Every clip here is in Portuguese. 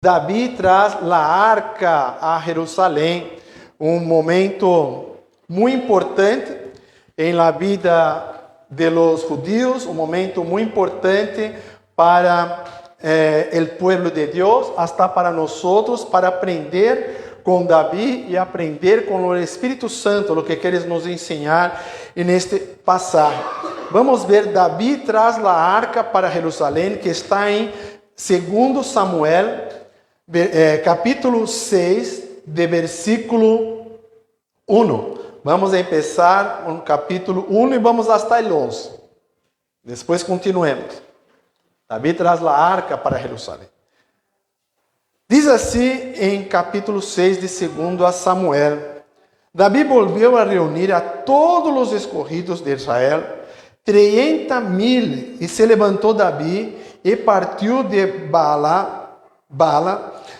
Davi traz a arca a Jerusalém, um momento muito importante em la vida de los judíos, um momento muito importante para el pueblo de Dios, hasta para nosotros, para aprender com Davi e aprender com o Espírito Santo, o que queres nos ensinar neste passagem. Vamos ver, Davi traz a arca para Jerusalém, que está em 2 Samuel, capítulo 6, de versículo 1. Vamos começar no capítulo 1 e vamos até o 11. Depois continuemos. Davi traz a arca para Jerusalém. Diz assim em capítulo 6 de 2 Samuel: Davi volveu a reunir a todos os escorridos de Israel, 30,000, e se levantou Davi e partiu de Bala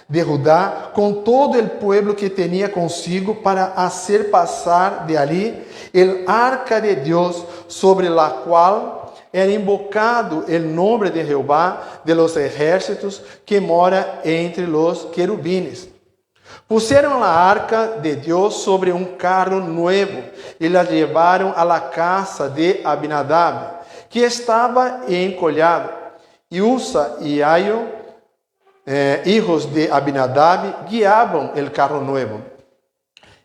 de Judá com todo o pueblo que tinha consigo para hacer passar de ali el arca de Deus, sobre la qual era invocado el nombre de Jehová de los ejércitos, que mora entre los querubines. Pusieron la arca de Dios sobre un carro nuevo y la llevaron a la casa de Abinadab, que estaba encollado. Y Usa y Aio, hijos de Abinadab, guiaban el carro nuevo.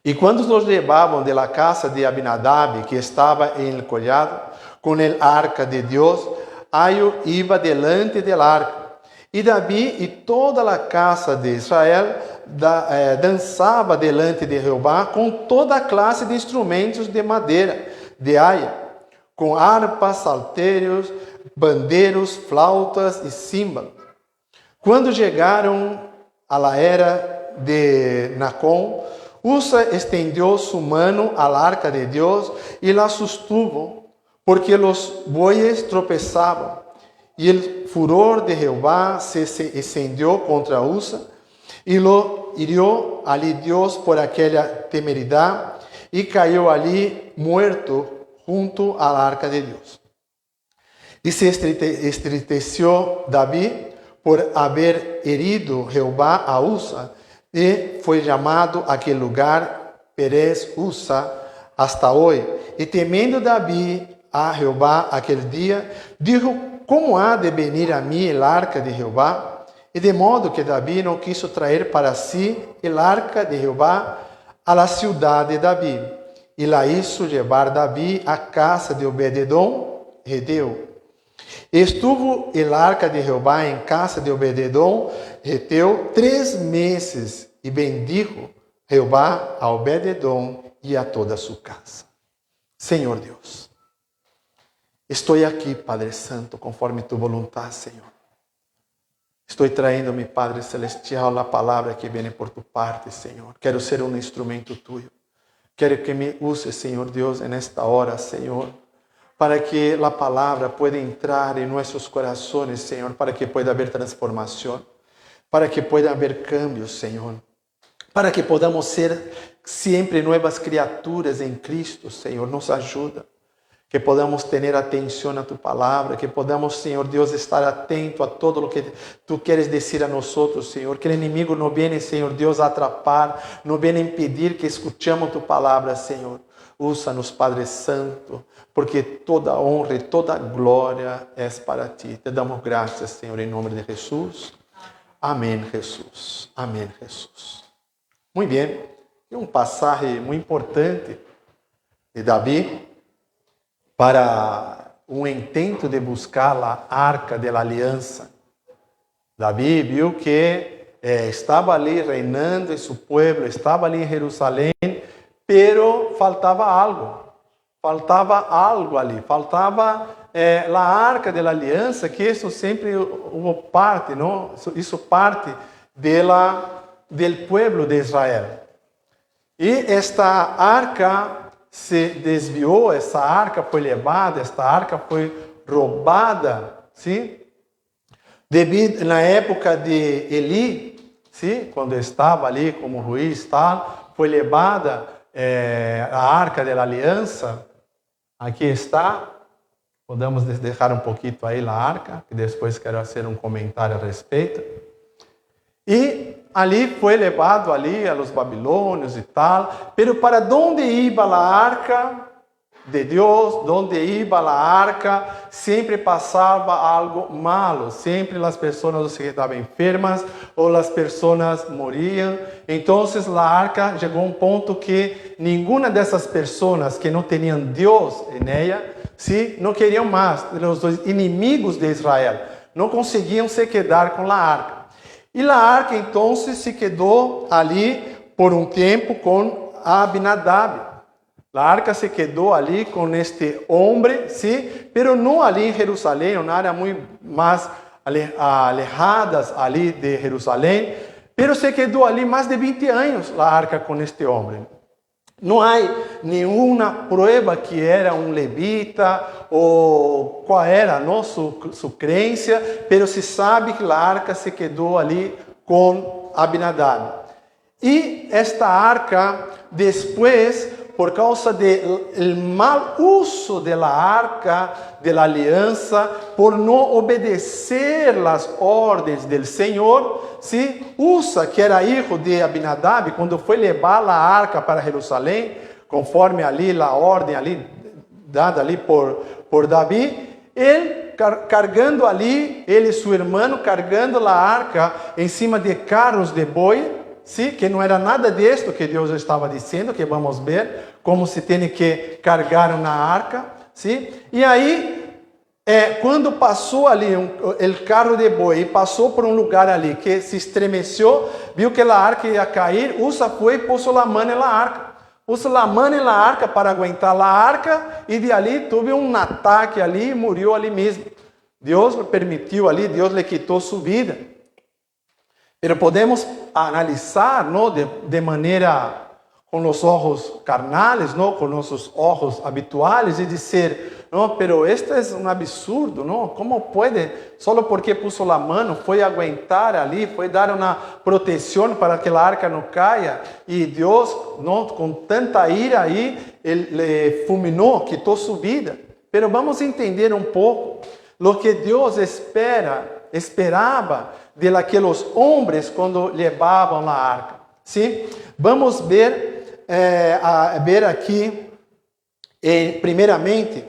Y cuando los llevaban de la casa de Abinadab, que estaba en el collado, con el arca de Dios, Aio iba delante del arca. Y Davi y toda la casa de Israel dançava delante de Jehová com toda classe de instrumentos de madeira, de haia, com harpas, saltérios, bandeiros, flautas e símbolos. Quando chegaram a la era de Nacon, Usa estendeu sua mano al arca de Deus e la sostuvo, porque los bueyes tropezaban. E el furor de Jehová se encendió contra Usa, e lo hirió ali Dios por aquela temeridad, e caiu ali muerto junto al arca de Dios. E se estristeció Davi por haber herido Jehová a Usa, e foi chamado aquele lugar Perez Usa hasta hoy. E temendo Davi a Jehová aquele dia, dijo: como há de venir a mim el arca de Jehová? E de modo que Davi não quiso traer para si el arca de Jehová a la ciudad de Davi. E la hizo llevar Davi a casa de Obed-edom, Hedeu. Estuvo el arca de Jehová en casa de Obed-edom, Hedeu, 3 meses, e bendijo Jehová a Obed-edom e a toda su casa. Senhor Deus, estou aqui, Padre Santo, conforme tu voluntad, Senhor. Estou traindo, mi Padre Celestial, a palavra que vem por tu parte, Senhor. Quero ser um instrumento tuyo. Quero que me uses, Senhor Deus, nesta hora, Senhor, para que a palavra pueda entrar em nossos corações, Senhor, para que pueda haver transformação, para que pueda haver cambios, Senhor, para que podamos ser sempre novas criaturas em Cristo, Senhor. Nos ajuda. Que podamos ter atenção a tu palavra, que podamos, Senhor Deus, estar atento a todo o que tu queres dizer a nós, Senhor. Que o inimigo não venha, Senhor Deus, a atrapar, não venha impedir que escutemos tu palavra, Senhor. Usa-nos, Padre Santo, porque toda honra e toda glória é para ti. Te damos graças, Senhor, em nome de Jesus. Amém, Jesus. Amém, Jesus. Muito bem. E um passagem muito importante de Davi, para um intento de buscar a arca da aliança. Davi viu que estava ali reinando em seu povo, estava ali em Jerusalém, pero faltava algo. Faltava algo ali, faltava a arca da aliança, que isso sempre houve parte, não? Isso parte del pueblo de Israel. E esta arca se desviou, essa arca foi levada, esta arca foi roubada, sim? Devido na época de Eli, sim? Quando estava ali como juiz, tal, foi levada a arca da aliança. Aqui está. Podemos deixar um pouquinho aí a arca, que depois quero fazer um comentário a respeito. E ali foi levado ali a los babilônios e tal. Pero para onde iba a arca de Deus, onde iba a arca, sempre passava algo malo. Sempre as pessoas se quedavam enfermas ou as pessoas moriam. Então, a arca chegou a um ponto que nenhuma dessas pessoas que não tinham Deus em ela, sim, não queriam mais. Os inimigos de Israel não conseguiam se quedar com a arca. E a arca, então, se quedou ali por um tempo com Abinadab. A arca se quedou ali com este homem, sim, pero não ali em Jerusalém, uma área muito mais alejadas ali de Jerusalém, pero se quedou ali mais de 20 anos a arca com este homem. Não há nenhuma prova que era um levita ou qual era sua crença, pero se sabe que a arca se quedou ali com Abinadab. E esta arca, depois, por causa do mal uso da arca da aliança, por não obedecer as ordens do Senhor, se Usa, que era filho de Abinadab, quando foi levar a arca para Jerusalém, conforme ali a ordem ali dada ali por Davi, ele carregando ali, ele e seu irmão carregando a arca em cima de carros de boi. Sim, que não era nada disto que Deus estava dizendo, que vamos ver como se tem que carregar na arca. Sim? E aí, quando passou ali o carro de boi e passou por um lugar ali que se estremeceu, viu que a arca ia cair, Usa foi e pôs a mão na arca. Pôs a mão na arca para aguentar a arca e de ali teve um ataque ali e morreu ali mesmo. Deus permitiu ali, Deus lhe quitou sua vida. Pero podemos analisar, ¿no? de maneira com os olhos carnales, ¿no? Com nossos olhos habituais e dizer, no, pero este é um absurdo, ¿no? Como pode, só porque puso a mão, foi aguentar ali, foi dar uma proteção para que a arca não caia, e Deus, ¿no? Com tanta ira aí, ele fulminou, quitou sua vida. Pero vamos entender um pouco o que Deus esperava de aqueles homens quando levavam a arca. Sim? Vamos ver aqui, primeiramente,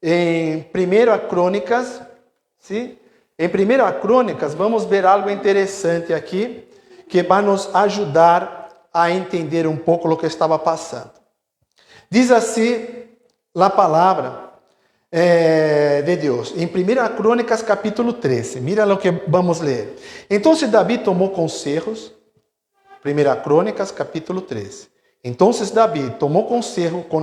em 1 Crônicas, sim? Em 1 Crônicas, vamos ver algo interessante aqui, que vai nos ajudar a entender um pouco o que estava passando. Diz assim a palavra de Deus. Em 1 Crônicas, capítulo 13. Mira o que vamos ler. Então Davi tomou conselhos. 1 Crônicas, capítulo 13. Então Davi tomou conselho com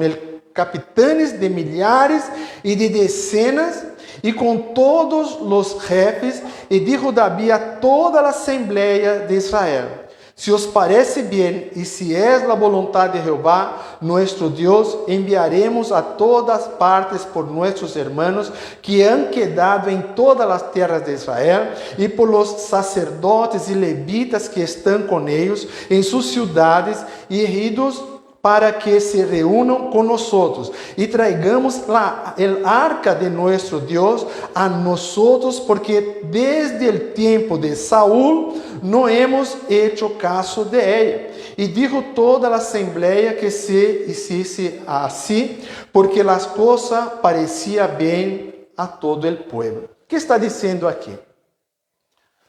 capitães de milhares e de dezenas e com todos os jefes, e dijo Davi a toda a assembleia de Israel: se os parece bem e se é a vontade de Jeová, nosso Deus, enviaremos a todas partes por nossos irmãos que han quedado em todas as terras de Israel e por los sacerdotes e levitas que estão com eles em suas cidades e heridos, para que se reúnam com nosotros e traigamos el arca de nuestro Dios a nosotros, porque desde el tiempo de Saúl no hemos hecho caso de ella. E dijo toda a assembleia que se hiciese assim, porque las cosas parecía bem a todo el pueblo. O que está dizendo aqui?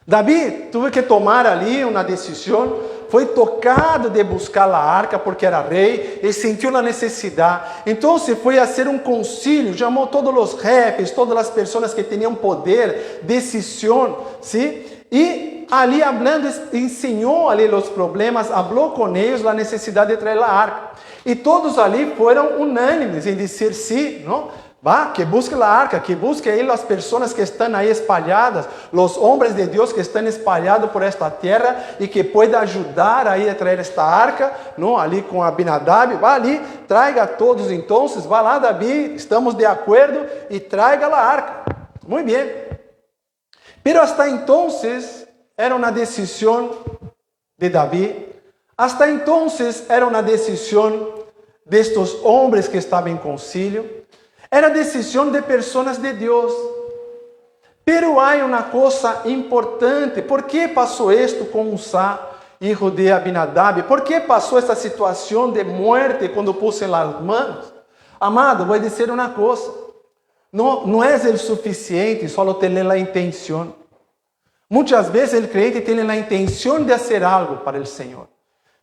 Davi teve que tomar ali uma decisão, foi tocado de buscar a arca porque era rei, ele sentiu a necessidade. Então foi a ser um concílio, chamou todos os jefes, todas as pessoas que tinham poder, decisão, ¿sí? E ali hablando, ensinou ali os problemas, falou com eles a necessidade de trazer a arca. E todos ali foram unânimes em dizer sim, não? Que busque a arca, que busque aí as pessoas que estão aí espalhadas, os homens de Deus que estão espalhados por esta terra e que podem ajudar aí a trazer esta arca, não? Ali com Abinadab, vá ali, traga a todos então, vá lá Davi, estamos de acordo e traga a arca. Muito bem. Pero hasta entonces era uma decisão de Davi, hasta entonces era uma decisão destes homens que estavam em concílio. Era decisão de pessoas de Deus. Pero há uma coisa importante. ¿Por que passou isto com Usa, hijo de Abinadab? ¿Por que passou essa situação de muerte quando puse las manos? Amado, vou dizer uma coisa. Não é o suficiente só ter a intenção. Muitas vezes o crente tem a intenção de fazer algo para o Senhor.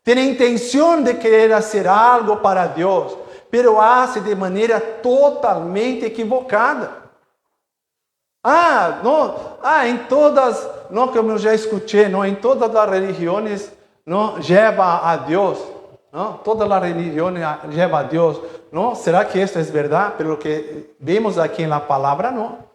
Tem a intenção de querer fazer algo para Deus, pero hace de maneira totalmente equivocada. Em todas, como eu já escutei, em todas as religiões, leva a Deus. Todas as religiões levam a Deus. ¿Será que esto é verdade? Pelo que vemos aqui na palavra, não.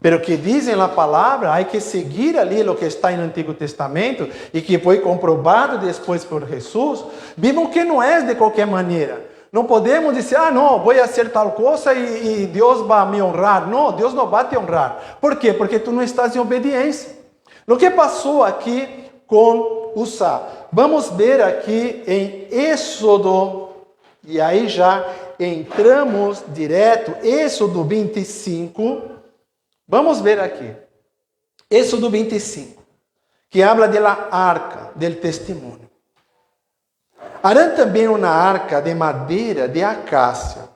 Pero que dizem na palavra, há que seguir ali o que está no Antigo Testamento e que foi comprovado depois por Jesus. Vimos que não é de qualquer maneira. Não podemos dizer, vou fazer tal coisa e Deus vai me honrar. Não, Deus não vai te honrar. Por quê? Porque tu não estás em obediência. O que passou aqui com Usa? Vamos ver aqui em Êxodo, e aí já entramos direto, Êxodo 25. Vamos ver aqui. Êxodo 25, que habla de la arca del testimonio. Harán também uma arca de madeira de acácia,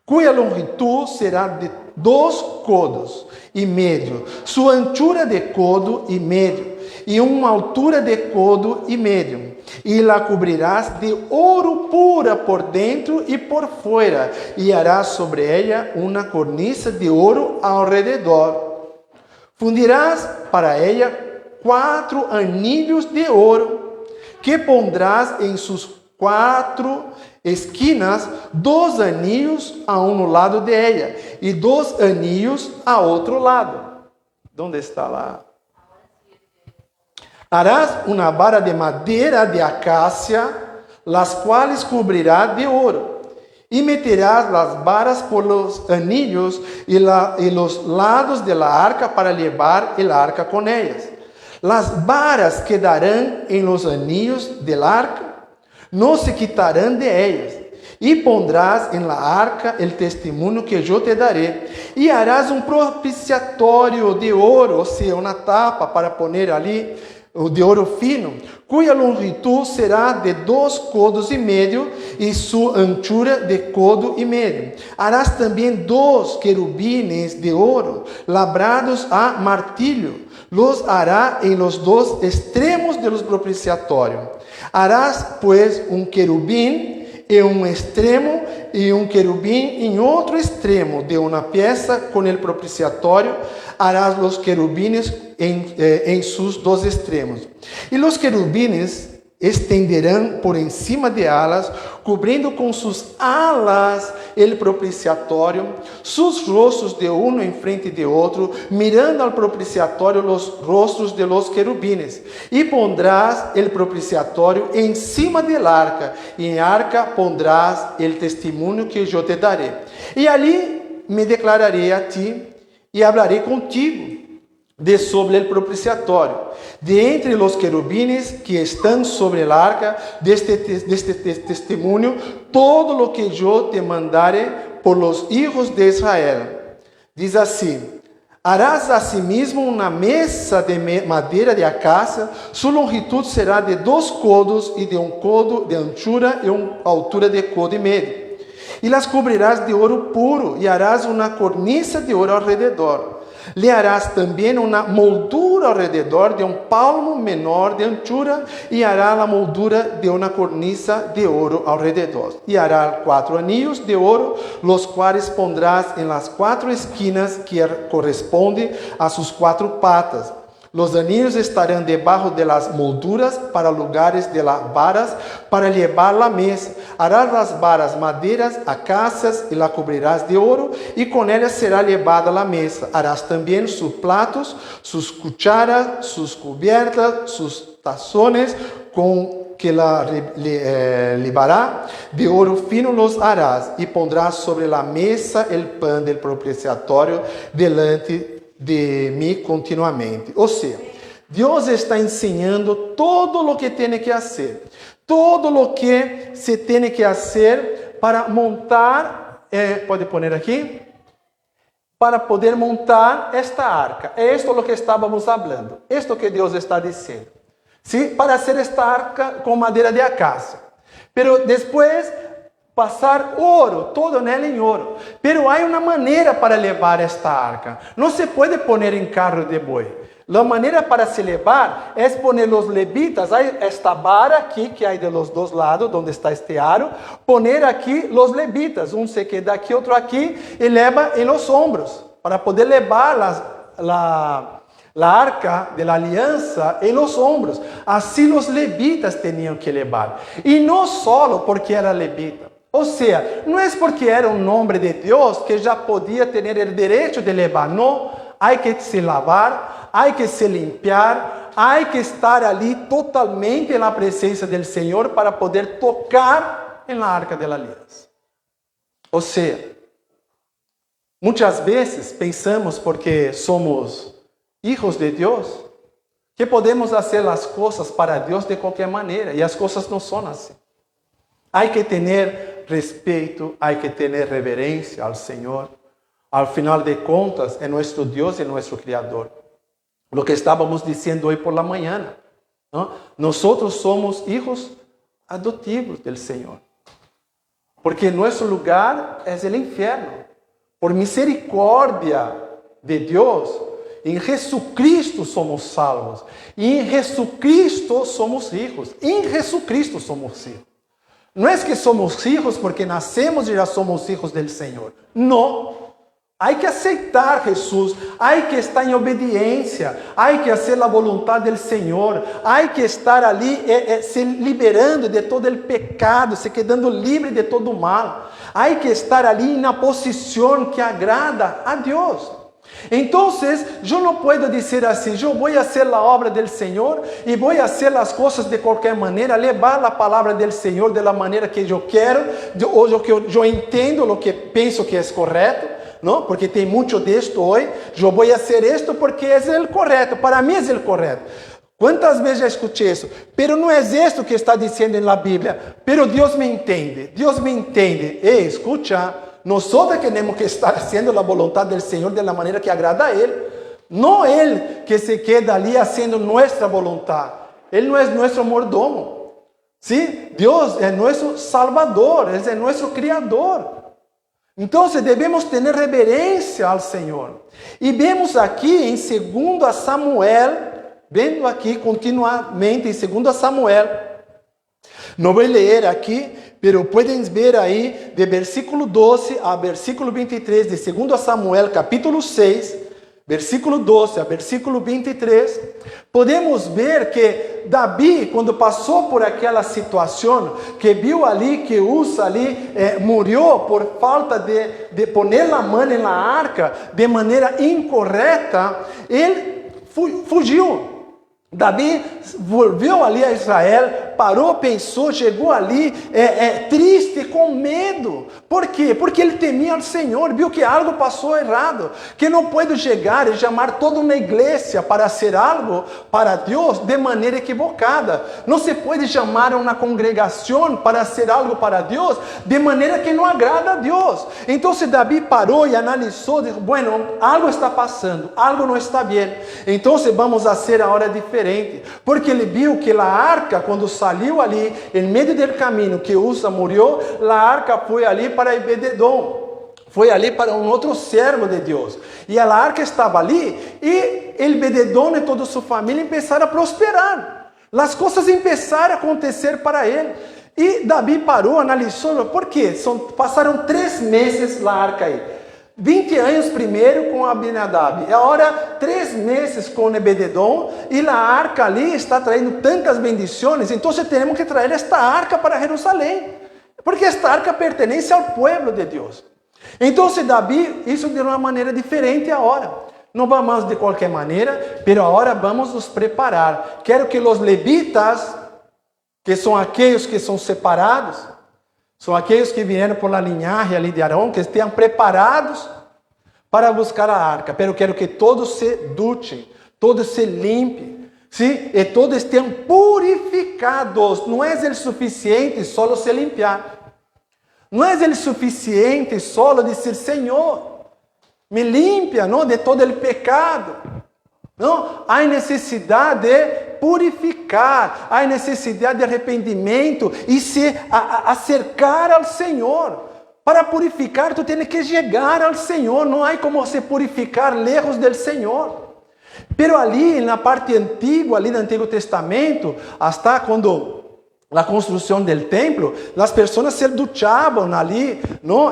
cuja longitud será de 2 codos e meio, sua anchura de codo e meio, e uma altura de codo e meio. E la cobrirás de ouro pura por dentro e por fora, e harás sobre ella uma cornisa de ouro ao redor. Fundirás para ella 4 anillos de ouro, que pondrás em suas 4 esquinas, 2 anillos a um lado de ella, e 2 anillos a outro lado. ¿Dónde está lá? Harás uma vara de madeira de acácia, las quales cobrirás de ouro, e meterás las varas por los anillos y los lados de la arca para llevar el arca con ellas. Las varas quedarán en los anillos del arca, no se quitarán de ellas. E pondrás en la arca el testimonio que yo te daré, e harás um propiciatório de ouro, ou seja, uma tapa para poner ali, de ouro fino, cuja longitud será de 2 codos e meio, e sua anchura de codo e meio. Harás também 2 querubines de ouro, labrados a martillo, los hará en los 2 extremos de los propiciatorios. Harás, pues, um querubim em um extremo e um querubim em outro extremo de uma peça com o propiciatório. Harás los querubines em sus 2 extremos. E los querubines estenderão por encima de alas, cobrindo com sus alas el propiciatório, sus rostros de uno em frente de outro, mirando al propiciatório los rostros de los querubines. E pondrás el propiciatório encima del arca, e em arca pondrás el testimonio que yo te daré. E ali me declararei a ti, e hablarei contigo de sobre el propiciatório, de entre los querubines que están sobre el arca deste testemunho, todo lo que yo te mandare por los hijos de Israel. Diz assim: harás asimismo uma mesa de madeira de acácia, sua longitud será de 2 codos e de um codo de anchura e uma altura de codo e meio. E las cobrirás de ouro puro, e harás uma cornisa de ouro ao redor. Le harás também uma moldura ao redor de um palmo menor de anchura, e hará a moldura de uma cornisa de ouro ao redor. E hará 4 anillos de ouro, los quais pondrás en las 4 esquinas que corresponden a sus 4 patas. Los anillos estarán debajo de las molduras para lugares de las varas para llevar la mesa. Harás las varas madeiras, acácias y la cubrirás de oro, y con ellas será llevada la mesa. Harás también sus platos, sus cucharas, sus cubiertas, sus tazones, con que la libará de ouro fino los harás, y pondrás sobre la mesa el pan del propiciatorio delante de mim continuamente. Ou seja, Deus está ensinando todo o que tem que fazer, todo o que se tem que fazer para montar, pode pôr aqui, para poder montar esta arca. É isto o que estávamos falando. Isto que Deus está dizendo. ¿Sí? Para hacer esta arca com madeira de acácia. Pero depois passar ouro, todo nela em ouro. Pero há uma maneira para levar esta arca. Não se pode poner em carro de boi. A maneira para se levar é poner os levitas, há esta vara aqui que há de los dois lados, onde está este aro, poner aqui os levitas, um se queda aqui, outro aqui, e leva em los ombros, para poder levar la arca de la aliança em los ombros. Assim os levitas tinham que levar. E não só porque era levita. Ou seja, não é porque era um nome de Deus que já podia ter o direito de levar. Não, há que se lavar, há que se limpiar, há que estar ali totalmente na presença do Senhor para poder tocar na arca da aliança. Ou seja, muitas vezes pensamos porque somos hijos de Deus que podemos fazer as coisas para Deus de qualquer maneira e as coisas não são assim. Há que ter respeito, há que ter reverência ao Senhor. Al final de contas, é nosso Deus e nosso Criador. Lo que estávamos dizendo hoje por la manhã. Nós somos hijos adotivos do Senhor. Porque nosso lugar é o inferno. Por misericórdia de Deus, em Jesucristo somos salvos. E em Jesucristo somos hijos. Em Jesucristo somos hijos. Não é que somos filhos porque nascemos e já somos filhos do Senhor. Não. Há que aceitar Jesus. Há que estar em obediência. Há que fazer a vontade do Senhor. Há que estar ali se liberando de todo o pecado, se quedando livre de todo o mal. Há que estar ali na posição que agrada a Deus. Então, eu não posso dizer assim, eu vou fazer a obra do Senhor e vou fazer as coisas de qualquer maneira, levar a palavra do Senhor da maneira que eu quero, ou que eu entendo, o que penso que é correto, não? Porque tem muito disto hoje, eu vou fazer isto porque é o correto, para mim é o correto. Quantas vezes já escutei isso? Pero não é isto que está dizendo na Bíblia, pero Deus me entende, Ei, escucha. Nós temos que estar fazendo a vontade do Senhor da maneira que agrada a Ele. Não Ele que se queda ali fazendo nossa vontade. Ele não é nosso mordomo. ¿Sí? Deus é nosso Salvador, Ele é nosso Criador. Então, devemos ter reverência ao Senhor. E vemos aqui em 2 Samuel, vendo aqui continuamente em 2 Samuel, não vou ler aqui, pero podem ver aí, de versículo 12 a versículo 23, de 2 Samuel, capítulo 6, versículo 12 a versículo 23, podemos ver que Davi, quando passou por aquela situação, que viu ali que Usa ali morreu por falta de poner a mão na arca de maneira incorreta, ele fugiu. Davi volveu ali a Israel, parou, pensou, chegou ali triste, com medo. Por quê? Porque ele temia ao Senhor, viu que algo passou errado, que não pode chegar e chamar toda uma igreja para ser algo para Deus de maneira equivocada. Não se pode chamar uma congregação para ser algo para Deus de maneira que não agrada a Deus. Então, se Davi parou e analisou, disse, bueno, algo está passando, algo não está bem. Então, vamos fazer a hora diferente. Porque ele viu que a arca, quando saiu ali, em meio do caminho que Usa morreu, a arca foi ali para Obed-edom, foi ali para um outro servo de Deus. E a arca estava ali, e Obed-edom e toda sua família começaram a prosperar. As coisas começaram a acontecer para ele. E Davi parou, analisou, por quê? Passaram 3 meses a arca aí. 20 anos primeiro com Abinadab, e agora 3 meses com Obed-edom, e a arca ali está trazendo tantas bendições, então temos que trazer esta arca para Jerusalém, porque esta arca pertence ao povo de Deus. Então Davi hizo de uma maneira diferente agora. Não vamos de qualquer maneira, mas agora vamos nos preparar. Quero que os levitas, que são aqueles que são separados, são aqueles que vieram por la linhagem ali de Arão, que estejam preparados para buscar a arca. Pero quero que todos se duchem, todos se limpem, ¿sí? E todos estejam purificados. Não é o suficiente só se limpar. Não é o suficiente só dizer, Senhor, me limpia, ¿no?, de todo el pecado. Não, há necessidade de purificar, há necessidade de arrependimento e se acercar ao Senhor. Para purificar, tu tens que chegar ao Senhor, não há como se purificar lejos do Senhor. Pero ali, na parte antiga, ali no Antigo Testamento, hasta quando a construção do templo, as pessoas se duchavam ali, não?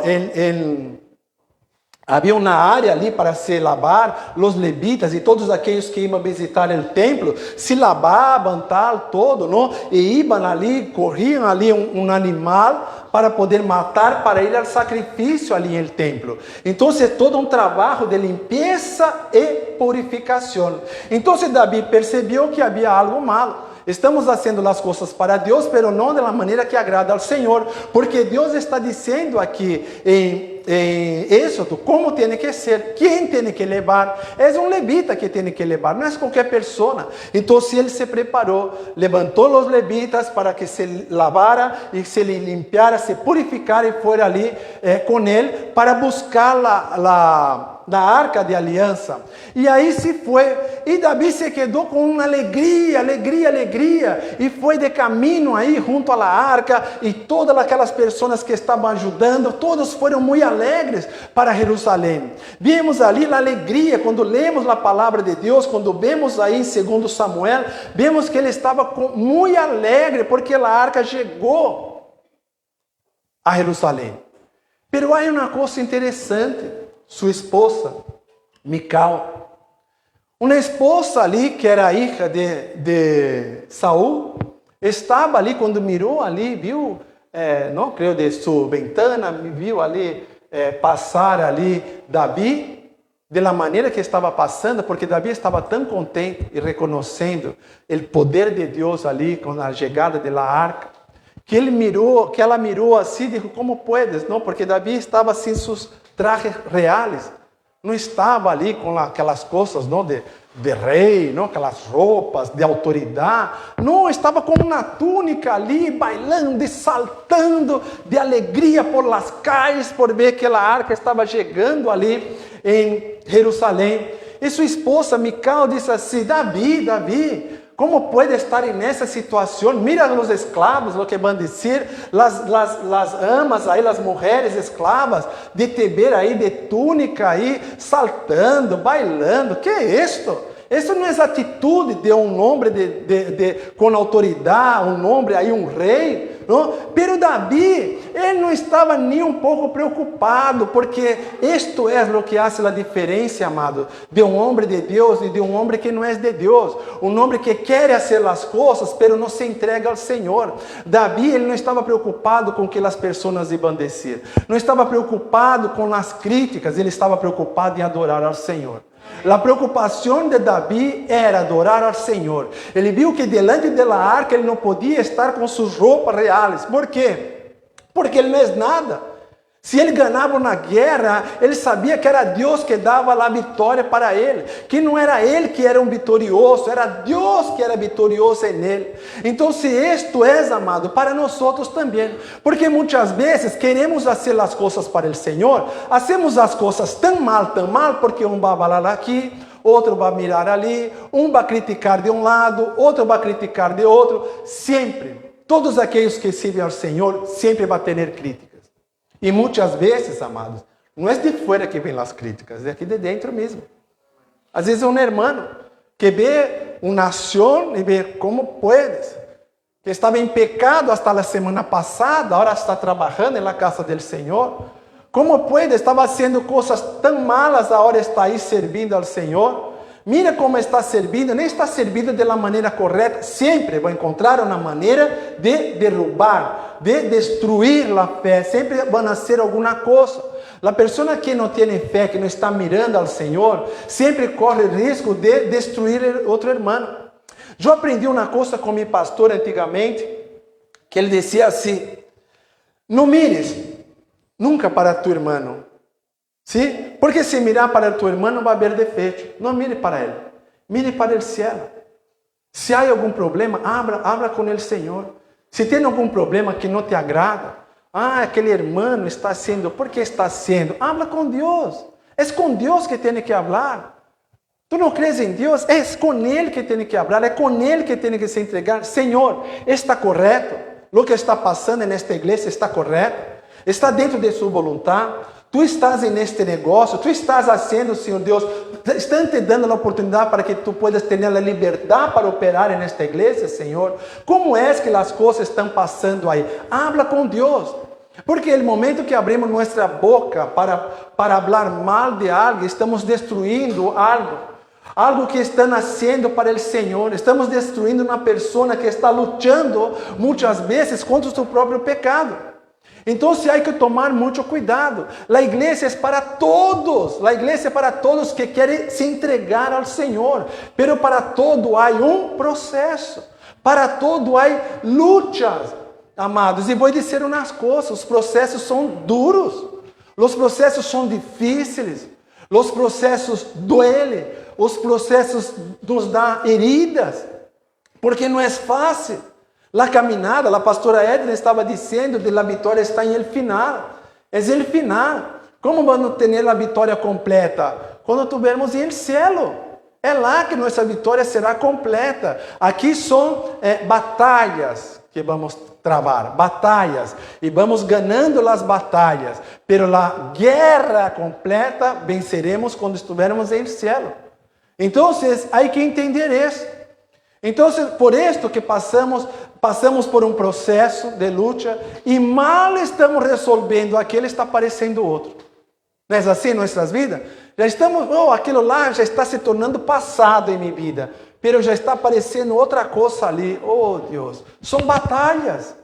Havia uma área ali para se lavar, os levitas e todos aqueles que iam visitar o templo, se lavavam tal, todo, não? E iam ali, corriam ali um animal para poder matar, para ir ao sacrifício ali no templo. Então, é todo um trabalho de limpeza e purificação. Então, Davi percebeu que havia algo malo. Estamos fazendo as coisas para Deus, mas não da maneira que agrada ao Senhor, porque Deus está dizendo aqui em Êxodo como tem que ser, quem tem que levar. É um levita que tem que levar, não é qualquer pessoa. Então, se ele se preparou, levantou os levitas para que se lavara e se limpiara, se purificara e fora ali com ele para buscar da arca de aliança. E aí se foi, e Davi se quedou com uma alegria, e foi de caminho aí junto à arca, e todas aquelas pessoas que estavam ajudando, todos foram muito alegres para Jerusalém. Vimos ali a alegria, quando lemos a palavra de Deus, quando vemos aí em 2 Samuel, vemos que ele estava muito alegre, porque a arca chegou a Jerusalém. Pero há uma coisa interessante. Sua esposa, Mical, uma esposa ali que era hija de Saul, estava ali quando mirou ali, viu, não creio de sua ventana, viu ali passar ali Davi, da maneira que estava passando, porque Davi estava tão contente e reconhecendo o poder de Deus ali com a chegada da arca, que ela mirou assim, disse, como puedes, não? Porque Davi estava sem seus trajes reais, não estava ali com aquelas coisas, não, de rei, não, aquelas roupas de autoridade, não, estava com uma túnica ali, bailando e saltando de alegria por las calles, por ver que a arca estava chegando ali em Jerusalém. E sua esposa Mical disse assim, Davi, como pode estar nessa situação? Mira os escravos, o que vão dizer, las amas aí, as mulheres escravas, de te ver aí de túnica aí, saltando, bailando. Que é isto? Isso não é atitude de um homem com autoridade, um homem aí, um rei. Não? Pero Davi, ele não estava nem um pouco preocupado, porque isto é o que faz a diferença, amado, de um homem de Deus e de um homem que não é de Deus. Um homem que quer fazer as coisas, pero não se entrega ao Senhor. Davi, ele não estava preocupado com o que as pessoas iam dizer. Não estava preocupado com as críticas, ele estava preocupado em adorar ao Senhor. A preocupação de Davi era adorar ao Senhor. Ele viu que delante da arca ele não podia estar com suas roupas reais. Por quê? Porque ele não é nada. Se ele ganhava na guerra, ele sabia que era Deus que dava a vitória para ele. Que não era ele que era um vitorioso, era Deus que era vitorioso em ele. Então, se isto é, amado, para nós também. Porque muitas vezes queremos fazer as coisas para o Senhor, hacemos as coisas tão mal, porque um vai falar aqui, outro vai mirar ali, um vai criticar de um lado, outro vai criticar de outro. Sempre, todos aqueles que servem ao Senhor, sempre vão ter críticas. E muitas vezes, amados, não é de fora que vêm as críticas, é aqui de dentro mesmo. Às vezes é um irmão que vê uma nação e vê como puedes, que estava em pecado até a semana passada, agora está trabalhando na casa do Senhor. Como puede, estava fazendo coisas tão malas, agora está aí servindo ao Senhor. Mira como está servindo, nem está servindo da maneira correta. Sempre vai encontrar uma maneira de derrubar, de destruir a fé. Sempre vão fazer alguma coisa. A pessoa que não tem fé, que não está mirando ao Senhor, sempre corre o risco de destruir outro irmão. Eu aprendi uma coisa com meu pastor antigamente, que ele dizia assim: não mires nunca para tu irmão. ¿Sí? Porque se mirar para tu irmão vai haver defeito. Não mire para ele, mire para o céu. Se há algum problema, habla com o Senhor. Se tem algum problema que não te agrada, aquele irmão está sendo, por que está sendo? Habla com Deus. Es con Dios que tiene que hablar. ¿Tú no crees en Dios? Es con Él que tiene que hablar, es con Él que tiene que se entregar. Señor, ¿está correcto? Lo que está pasando en esta iglesia está correcto? ¿Está dentro de su voluntad? Tú estás en este negocio, tú estás haciendo, Señor Dios, están te dando la oportunidad para que tú puedas tener la libertad para operar en esta iglesia, Señor. ¿Cómo es que las cosas están pasando ahí? Habla con Dios. Porque el momento que abrimos nuestra boca para hablar mal de alguien, estamos destruyendo algo que están haciendo para el Señor. Estamos destruyendo una persona que está luchando muchas veces contra su propio pecado. Entonces hay que tomar mucho cuidado. La iglesia es para todos. La iglesia es para todos que quieren se entregar al Señor. Pero para todo hay un proceso. Para todo hay luchas, amados. E vou dizer umas coisas: os processos são duros, os processos são difíceis, os processos duelen, os processos nos dão heridas, porque não é fácil. A caminhada, a pastora Edna estava dizendo de la vitória está em el final. É el final. Como vamos ter a vitória completa? Quando estivermos em el cielo. É lá que nossa vitória será completa. Aqui são batalhas que vamos travar, batalhas, e vamos ganhando as batalhas, pero a guerra completa venceremos quando estivermos em cielo. Então, há que entender isso. Então, por isto que passamos por um processo de luta e mal estamos resolvendo, aquele está aparecendo outro. Não é assim em nossas vidas? Já estamos, aquilo lá já está se tornando passado em minha vida, pero já está aparecendo outra coisa ali. Oh Deus, são batalhas,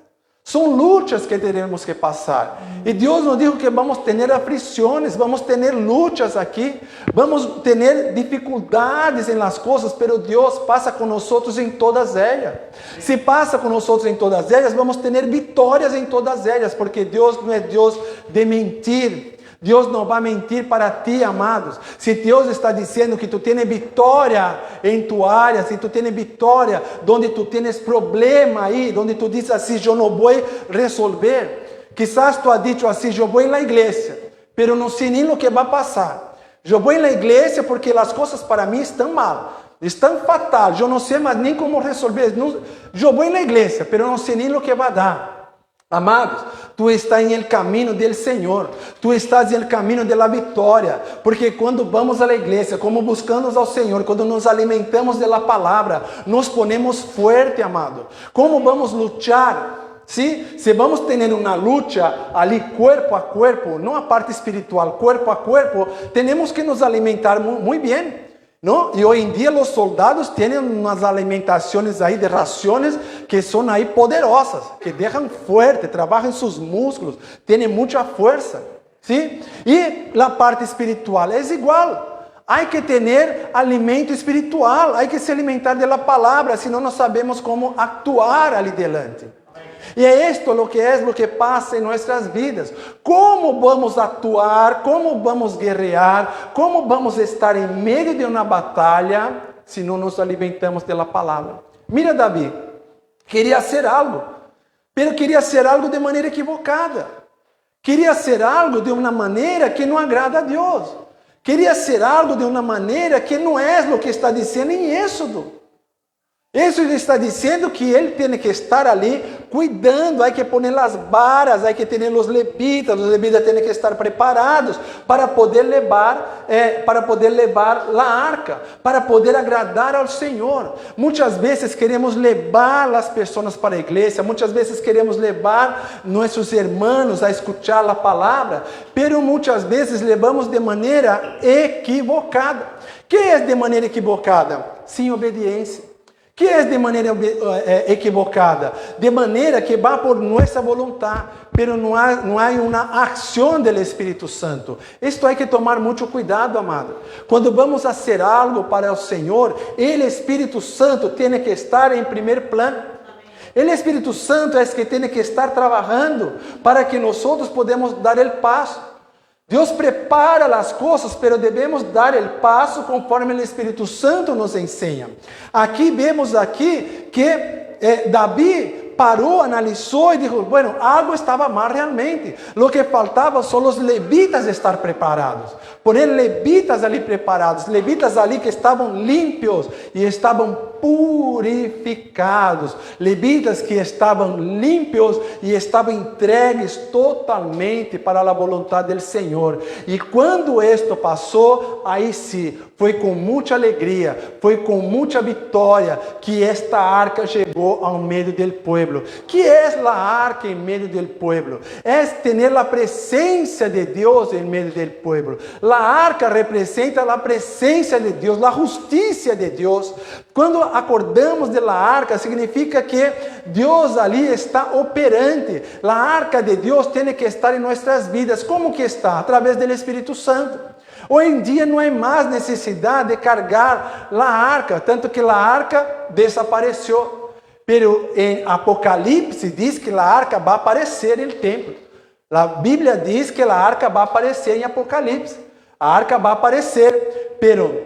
são lutas que teremos que passar. E Deus nos dijo que vamos ter aflições, vamos ter lutas aqui, vamos ter dificuldades em las coisas, pero Deus passa com nós em todas elas. Se passa com nós em todas elas, vamos ter vitórias em todas elas, porque Deus não é Deus de mentir. Deus não vai mentir para ti, amados. Se Deus está dizendo que tu tens vitória em tua área, se tu tens vitória onde tu tens problema aí, onde tu dizes assim, eu não vou resolver. Quizás tu has dicho assim, eu vou na igreja, pero não sei nem o que vai passar. Eu vou na igreja porque as coisas para mim estão mal, estão fatal, eu não sei mais nem como resolver. Eu vou na igreja, pero não sei nem o que vai dar. Amados, tu estás em el caminho del Senhor, tu estás em el caminho de la vitória, porque quando vamos à igreja, como buscamos ao Senhor, quando nos alimentamos de la palavra, nos ponemos fuerte, amado. Como vamos lutar? ¿Sí? Se vamos ter uma luta ali cuerpo a cuerpo, não a parte espiritual, cuerpo a cuerpo, temos que nos alimentar muito bem. ¿No? Y hoy en día los soldados tienen unas alimentaciones ahí de raciones que son ahí poderosas, que dejan fuerte, trabajan sus músculos, tienen mucha fuerza, ¿sí? Y la parte espiritual es igual. Hay que tener alimento espiritual, hay que se alimentar de la palabra, si no, no sabemos cómo actuar ali delante. E é isto lo que passa em nossas vidas. Como vamos atuar, como vamos guerrear, como vamos estar em meio de uma batalha, se não nos alimentamos da palavra. Mira Davi, queria hacer algo, mas queria hacer algo de maneira equivocada. Queria hacer algo de uma maneira que não agrada a Deus. Queria hacer algo de uma maneira que não é o que está dizendo em Êxodo. Isso ele está dizendo que ele tem que estar ali cuidando, há que poner as varas, há que ter os levitas têm que estar preparados para poder levar a arca, para poder agradar ao Senhor. Muitas vezes queremos levar as pessoas para a igreja, muitas vezes queremos levar nossos irmãos a escutar a palavra, pero muitas vezes levamos de maneira equivocada. Que é de maneira equivocada? Sem obediência. Que é de maneira equivocada? De maneira que va por nossa vontade, pero não há uma ação do Espírito Santo. Isto há que tomar muito cuidado, amado. Quando vamos fazer algo para o Senhor, o Espírito Santo tem que estar em primeiro plano. O Espírito Santo é que tem que estar trabalhando para que nós podemos dar o passo. Deus prepara as coisas, pero devemos dar o passo conforme o Espírito Santo nos ensina. Aqui vemos que Davi parou, analisou e disse, bueno, algo estava mal realmente. Lo que faltava são os levitas estar preparados. Poner levitas ali preparados, levitas ali que estavam límpios e estavam purificados. Levitas que estavam límpios e estavam entregues totalmente para a vontade do Senhor. E quando isto passou, aí sim, foi com muita alegria, foi com muita vitória que esta arca chegou ao meio do povo. Que é a arca em meio do povo? É ter a presença de Deus em meio do povo. A arca representa a presença de Deus, a justiça de Deus. Quando acordamos de la arca, significa que Deus ali está operante. A arca de Deus tem que estar em nossas vidas. Como que está? Através do Espírito Santo. Hoje em dia não há mais necessidade de carregar a arca, tanto que a arca desapareceu. Pero em Apocalipse diz que a arca vai aparecer no templo. A Bíblia diz que a arca vai aparecer em Apocalipse. A arca vai aparecer, pero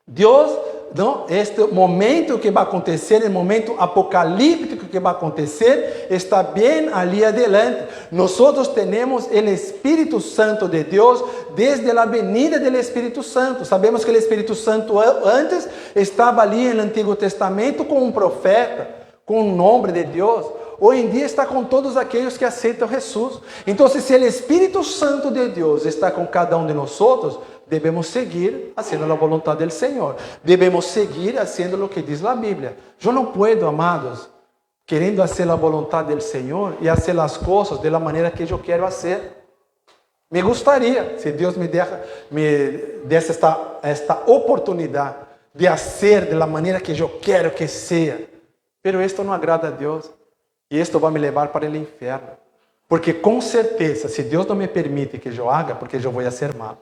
Deus, não, este momento que vai acontecer, o momento apocalíptico que vai acontecer, está bem ali adelante. Nós temos o Espírito Santo de Deus desde a venida do Espírito Santo. Sabemos que o Espírito Santo antes estava ali no Antigo Testamento com um profeta, com o nome de Deus. Hoje em dia está com todos aqueles que aceitam Jesus. Então, se o Espírito Santo de Deus está com cada um de nós, devemos seguir fazendo a vontade do Senhor. Devemos seguir fazendo o que diz a Bíblia. Eu não posso, amados, querendo fazer a vontade do Senhor e fazer as coisas da maneira que eu quero fazer. Me gostaria, se Deus me desse esta oportunidade de fazer da maneira que eu quero que seja. Pero isto não agrada a Deus. E isto vai me levar para o inferno. Porque com certeza, se Deus não me permite que eu haga, porque eu vou ser mal.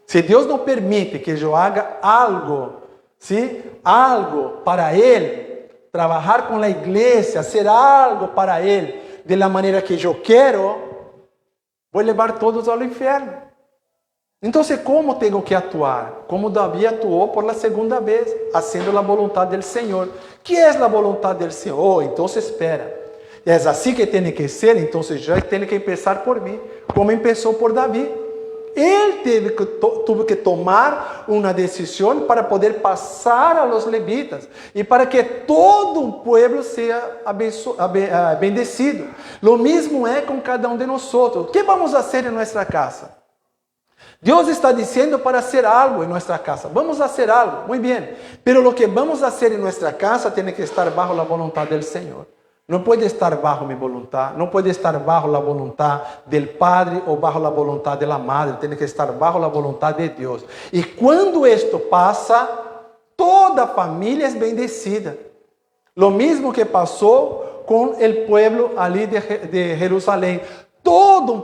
Se Deus não permite que eu haga algo, ¿sí? Algo para Ele, trabalhar com a igreja, hacer algo para Ele, de la maneira que eu quero, vou levar todos ao inferno. Então, como tenho que atuar? Como Davi atuou por la segunda vez, fazendo a vontade do Senhor. Que é a vontade do Senhor? Oh, então espera. É assim que tem que ser, então já tem que começar por mim, como começou por Davi. Ele teve que tomar uma decisão para poder passar a los levitas e para que todo um povo seja bendecido. Lo mesmo é com cada um de nós. O que vamos fazer em nossa casa? Deus está dizendo para fazer algo em nossa casa. Vamos fazer algo, muito bem. Pero lo que vamos fazer em nossa casa tem que estar bajo a vontade do Senhor. Não pode estar bajo minha vontade, não pode estar bajo a vontade do Padre ou bajo a vontade da Madre, tem que estar bajo a vontade de Deus. E quando isto passa, toda a família é bendecida. Lo mesmo que passou com o povo ali de Jerusalém. Todo um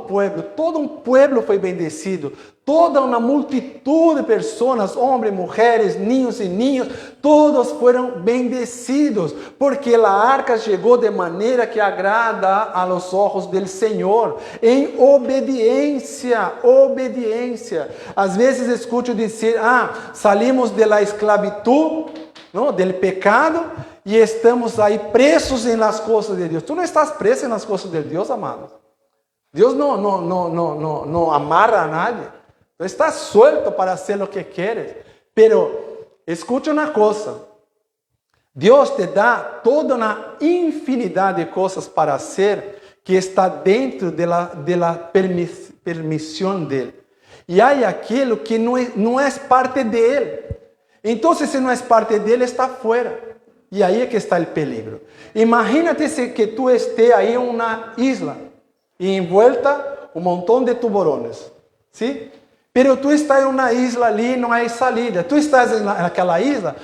povo foi bendecido. Toda uma multitud de pessoas, homens, mulheres, niños e niñas, todos foram bendecidos, porque a arca chegou de maneira que agrada a los ojos del Senhor, em obediência, obediência. Às vezes escuto dizer, salimos de la esclavitud, não, del pecado, e estamos aí presos em las coisas de Deus. Tu não estás preso nas coisas de Deus, amado. Deus não amarra a nadie. Tú estás suelto para hacer lo que quieres. Pero escucha una cosa. Dios te da toda una infinidad de cosas para hacer que está dentro de la permisión de Él. Y hay aquello que no es parte de Él. Entonces, si no es parte de Él, está fuera. Y ahí es que está el peligro. Imagínate que tú estés ahí en una isla y envuelta un montón de tubarões. ¿Sí? Pero tu estás em uma isla ali, não há salida. Tu estás naquela isla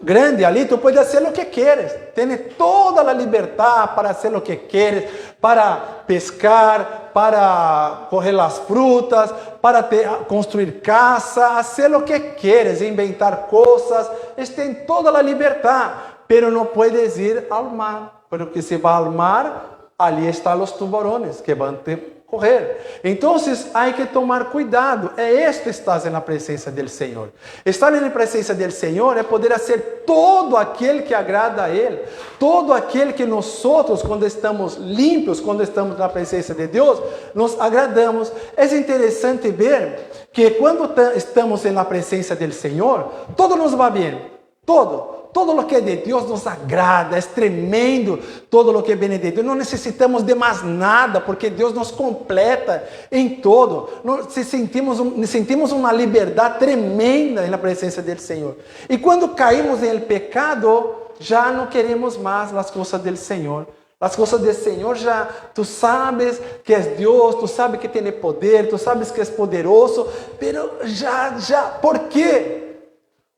grande ali, tu puedes fazer o que queres. Tens toda a liberdade para fazer o que queres, para pescar, para correr as frutas, para construir casa, fazer o que queres, inventar coisas. Tens toda a liberdade, pero não puedes ir ao mar, porque se vai ao mar, ali estão os tubarões que vão te correr. Então, há que tomar cuidado. Estás na presença do Senhor. Estar na presença do Senhor é poder fazer todo aquele que agrada a Ele. Todo aquele que nós outros, quando estamos limpos, quando estamos na presença de Deus, nos agradamos. É interessante ver que quando estamos na presença do Senhor, todo nos vai bem. Todo o que é de Deus nos agrada, é tremendo todo o que vem de Deus. Não necessitamos de mais nada, porque Deus nos completa em todo. Sentimos uma liberdade tremenda na presença do Senhor. E quando caímos no pecado, já não queremos mais as coisas do Senhor. As coisas do Senhor já, tu sabes que é Deus, tu sabes que tem poder, tu sabes que é poderoso, mas ¿por quê?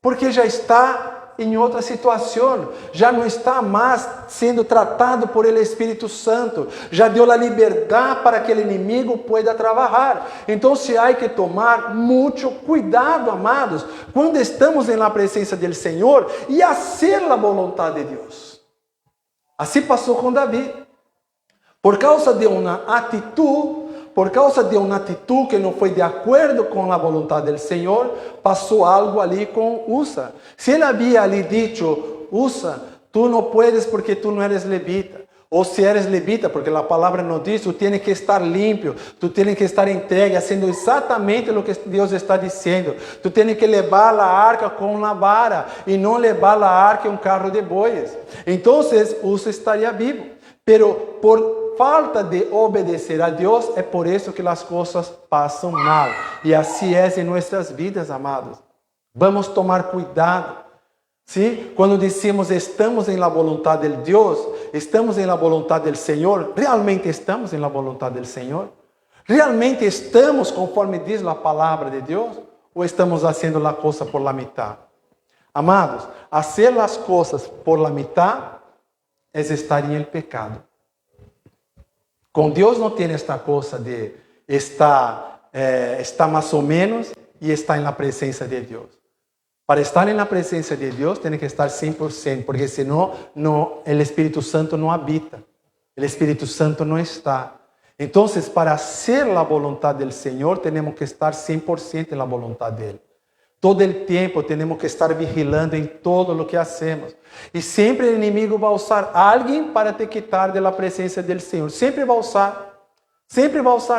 Porque já está em outra situação, já não está mais sendo tratado por ele Espírito Santo, já deu a liberdade para que o inimigo pueda trabalhar. Então, há que tomar muito cuidado, amados, quando estamos na presença do Senhor e fazer a vontade de Deus. Assim passou com Davi, por causa de uma atitude que não foi de acordo com a vontade do Senhor, passou algo ali com Usa. Se ele havia ali dito, Usa, tu não puedes porque tu não eres levita. Ou se eres levita, porque a palavra nos diz, tu tens que estar limpo, tu tens que estar entregue, fazendo exatamente o que Deus está dizendo. Tu tens que levar a arca com a vara, e não levar a arca em um carro de bois. Então, Usa estaria vivo. Pero por falta de obedecer a Deus, é por isso que as coisas passam mal. E assim é em nossas vidas, amados. Vamos tomar cuidado. Sim? Quando dizemos estamos em la vontade de Deus, estamos em la vontade do Senhor, realmente estamos em la vontade do Senhor? Realmente estamos conforme diz a palavra de Deus? Ou estamos fazendo a coisa por la mitad? Amados, fazer as coisas por la mitad é estar em el pecado. Com Deus não tem esta coisa de estar mais ou menos e estar na presença de Deus. Para estar na presença de Deus, tem que estar 100%, porque senão o Espírito Santo não habita. O Espírito Santo não está. Então, para ser a vontade do Senhor, temos que estar 100% na vontade dele. Todo o tempo temos que estar vigilando em todo o que hacemos. E sempre o inimigo vai usar alguém para te quitar da presença do Senhor. Sempre vai usar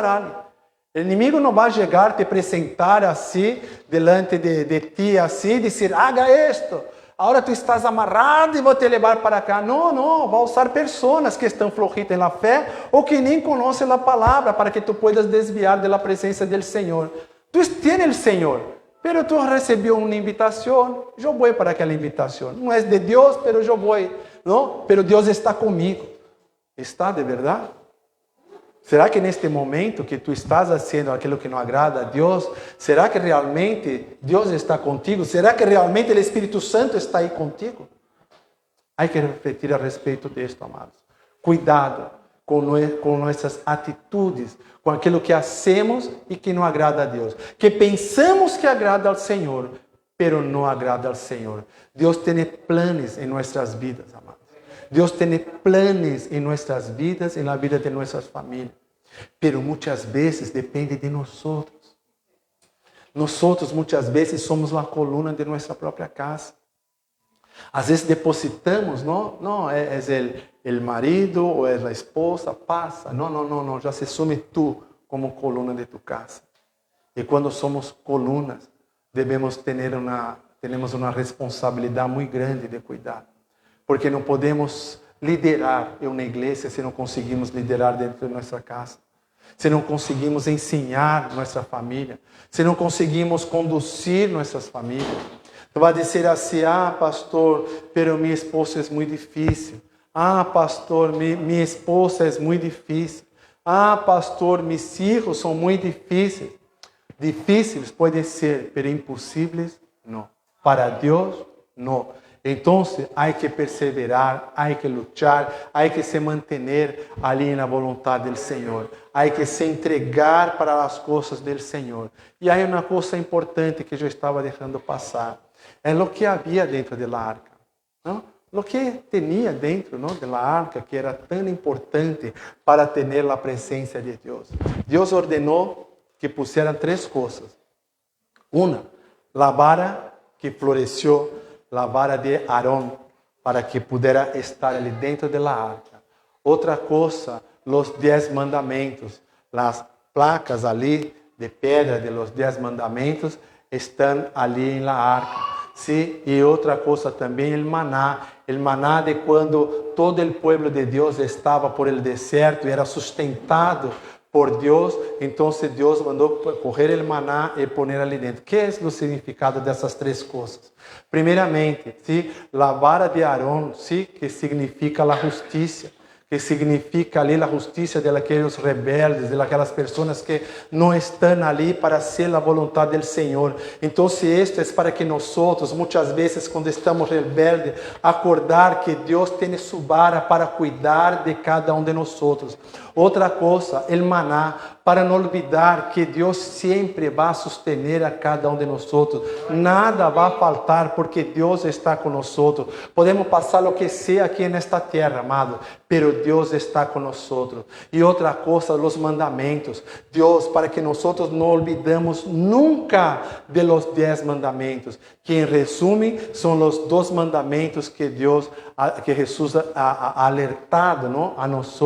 alguém. O inimigo não vai chegar, te apresentar assim, delante de ti, assim, dizer, haga esto. Agora tu estás amarrado e vou te levar para cá. Não, vai usar pessoas que estão flojitas na fé ou que nem conhecem a palavra para que tu puedas desviar da presença do Senhor. Tu tens o Senhor, pero tu recebeu uma invitação, eu vou para aquela invitação. Não é de Deus, pero eu vou. Não? Pero Deus está comigo. Está de verdade? Será que neste momento que tu estás fazendo aquilo que não agrada a Deus, será que realmente Deus está contigo? Será que realmente o Espírito Santo está aí contigo? Há que refletir a respeito disto, amados. Cuidado com nossas atitudes, com aquilo que hacemos e que não agrada a Deus. Que pensamos que agrada ao Senhor, pero não agrada ao Senhor. Deus tem planos em nossas vidas, amados. Deus tem planos em nossas vidas, na vida de nossas famílias. Pero muitas vezes depende de nós. Nós muitas vezes somos a coluna de nossa própria casa. Às vezes depositamos, não é o marido ou é a esposa, passa. Não, já se assume tu como coluna de tu casa. E quando somos colunas, temos uma responsabilidade muito grande de cuidar. Porque não podemos liderar uma igreja se não conseguimos liderar dentro de nossa casa. Se não conseguimos ensinar nossa família. Se não conseguimos conduzir nossas famílias. Tu vai dizer assim, pastor, pero minha esposa é muito difícil. Pastor, minha esposa é muito difícil. Pastor, meus filhos são muito difíceis. Difíceis podem ser, pero impossíveis, não. Para Deus, não. Então, há que perseverar, há que lutar, há que se manter ali na vontade do Senhor. Há que se entregar para as coisas do Senhor. E aí uma coisa importante que eu estava deixando passar. É o que havia dentro da arca. Não? lo que tenía dentro, ¿no?, de la arca, que era tan importante para tener la presencia de Dios. Dios ordenó que pusieran 3 cosas. Una, la vara que floreció, la vara de Aarón, para que pudiera estar ali dentro de la arca. Outra cosa, los 10 mandamentos, las placas ali de pedra de los 10 mandamentos están ali en la arca. ¿Sí? Y otra cosa también, el maná de cuando todo el pueblo de Dios estaba por el desierto y era sustentado por Dios, entonces Dios mandó coger el maná y poner ali dentro. ¿Qué es el significado de esas 3 cosas? Primeramente, ¿sí?, la vara de Aarón, ¿sí?, que significa la justicia, que significa ali a justiça de aqueles rebeldes, de aquelas pessoas que não estão ali para ser a vontade do Senhor. Então, isto é para que nós, muitas vezes, quando estamos rebeldes, acordar que Deus tem sua vara para cuidar de cada de nós. Outra coisa, o maná, para não olvidar que Deus sempre vai sustener a cada de nós. Nada vai faltar porque Deus está conosco. Podemos passar o que seja aqui nesta terra, amado, pero Deus está conosco. E outra coisa, os mandamentos. Deus, para que nós não olvidamos nunca de los 10 mandamentos, que em resumo são os 2 mandamentos que Jesus ha alertado, não, a nós,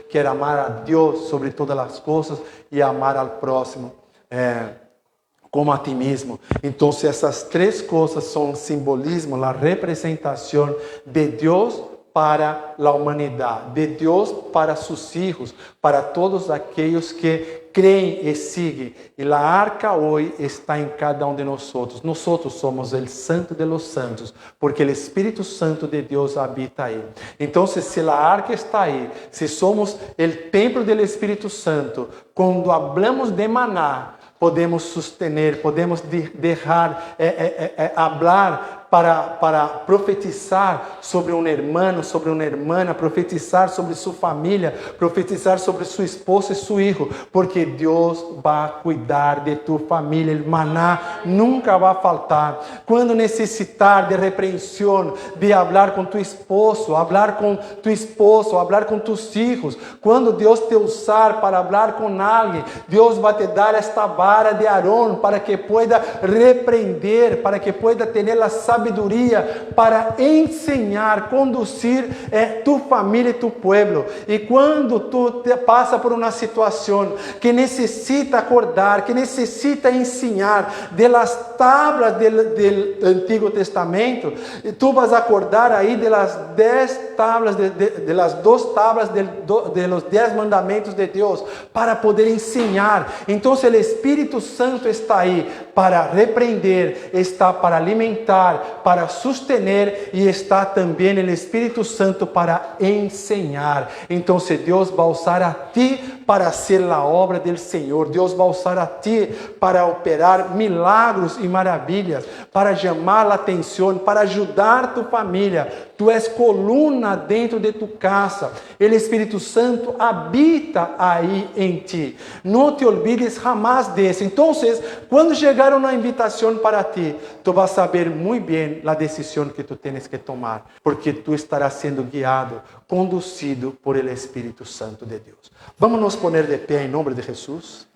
que era amar a Deus sobre todas as coisas e amar ao próximo como a ti mesmo. Então, essas 3 coisas são simbolismo, a representação de Deus para a humanidade, de Deus para seus filhos, para todos aqueles que creem e seguem. E a arca hoje está em cada de nós. Nós somos o santo de los santos, porque o Espírito Santo de Deus habita aí. Então, se a arca está aí, se somos o templo do Espírito Santo, quando hablamos de maná, podemos sostener, podemos deixar hablar para profetizar sobre um irmão, sobre uma irmã, profetizar sobre sua família, profetizar sobre sua esposa e seu filho, porque Deus vai cuidar de tua família. O maná nunca vai faltar. Quando necessitar de repreensão, de falar com tu esposo, falar com tu esposo, falar com tus filhos, quando Deus te usar para falar com alguém, Deus vai te dar esta vara de Aarón para que pueda repreender, para que pueda tener a sabedoria para ensinar, conduzir tu família e tu pueblo. E quando tu te passa por uma situação que necessita acordar, que necessita ensinar de las tablas do Antigo Testamento, tu vas acordar aí de las 10 tablas, de las 2 tablas de los 10 mandamentos de Deus, para poder ensinar. Então, o Espírito Santo está aí para repreender, está para alimentar, para sustener, e está também o Espírito Santo para ensinar. Então, se Deus vai usar a ti para ser a obra do Senhor, Deus vai usar a ti para operar milagros e maravilhas, para chamar a atenção, para ajudar tu família. Tu és coluna dentro de tu casa. O Espírito Santo habita aí em ti. Não te olvides jamais desse. Então, quando chegar uma invitação para ti, tu vas saber muito bem a decisão que tu tens que tomar, porque tu estarás sendo guiado, conduzido por el Espírito Santo de Deus. Vamos nos poner de pé em nome de Jesus.